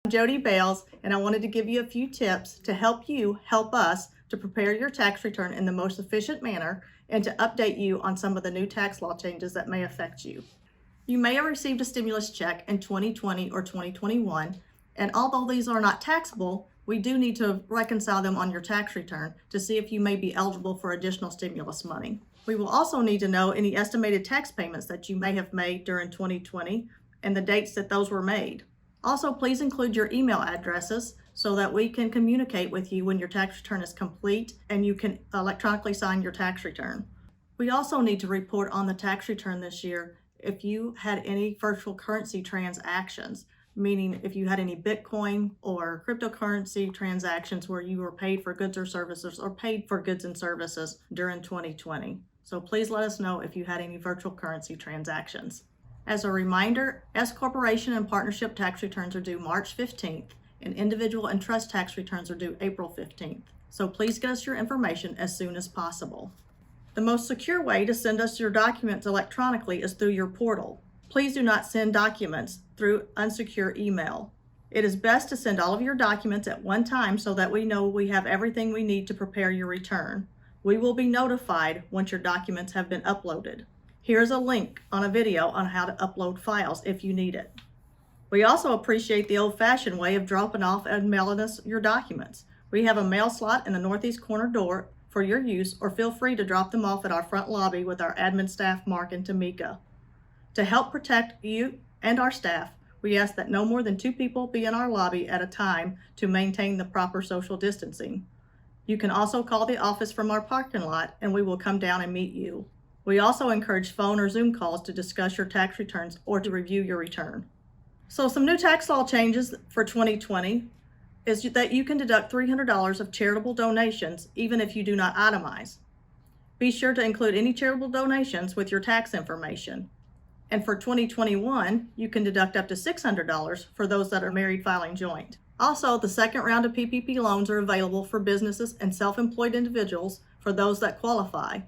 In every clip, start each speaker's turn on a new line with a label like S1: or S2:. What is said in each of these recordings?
S1: Jodi Bales, and I wanted to give you a few tips to help you help us to prepare your tax return in the most efficient manner and to update you on some of the new tax law changes that may affect you. You may have received a stimulus check in 2020 or 2021, and although these are not taxable, we do need to reconcile them on your tax return to see if you may be eligible for additional stimulus money. We will also need to know any estimated tax payments that you may have made during 2020 and the dates that those were made. Also, please include your email addresses so that we can communicate with you when your tax return is complete and you can electronically sign your tax return. We also need to report on the tax return this year if you had any virtual currency transactions, meaning if you had any Bitcoin or cryptocurrency transactions where you were paid for goods or services or paid for goods and services during 2020. So please let us know if you had any virtual currency transactions. As a reminder, S Corporation and Partnership tax returns are due March 15th, and individual and trust tax returns are due April 15th. So please get us your information as soon as possible. The most secure way to send us your documents electronically is through your portal. Please do not send documents through unsecure email. It is best to send all of your documents at one time so that we know we have everything we need to prepare your return. We will be notified once your documents have been uploaded. Here's a link on a video on how to upload files if you need it. We also appreciate the old-fashioned way of dropping off and mailing us your documents. We have a mail slot in the northeast corner door for your use, or feel free to drop them off at our front lobby with our admin staff, Mark and Tamika. To help protect you and our staff, we ask that no more than 2 people be in our lobby at a time to maintain the proper social distancing. You can also call the office from our parking lot and we will come down and meet you. We also encourage phone or Zoom calls to discuss your tax returns or to review your return. So some new tax law changes for 2020 is that you can deduct $300 of charitable donations even if you do not itemize. Be sure to include any charitable donations with your tax information. And for 2021, you can deduct up to $600 for those that are married filing joint. Also, the second round of PPP loans are available for businesses and self-employed individuals for those that qualify.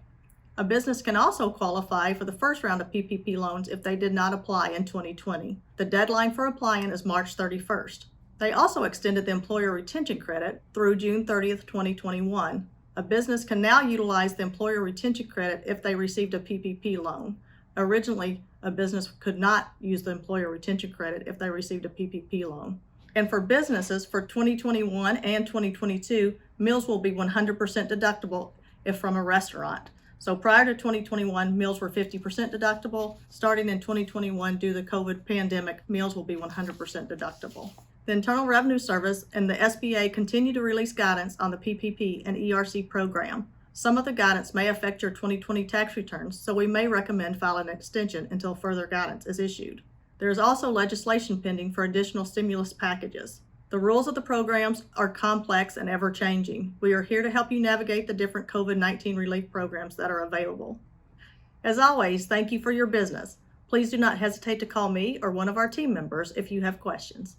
S1: A business can also qualify for the first round of PPP loans if they did not apply in 2020. The deadline for applying is March 31st. They also extended the employer retention credit through June 30th, 2021. A business can now utilize the employer retention credit if they received a PPP loan. Originally, a business could not use the employer retention credit if they received a PPP loan. And for businesses for 2021 and 2022, meals will be 100% deductible if from a restaurant. So prior to 2021, meals were 50% deductible. Starting in 2021, due to the COVID pandemic, meals will be 100% deductible. The Internal Revenue Service and the SBA continue to release guidance on the PPP and ERC program. Some of the guidance may affect your 2020 tax returns, so we may recommend filing an extension until further guidance is issued. There is also legislation pending for additional stimulus packages. The rules of the programs are complex and ever-changing. We are here to help you navigate the different COVID-19 relief programs that are available. As always, thank you for your business. Please do not hesitate to call me or one of our team members if you have questions.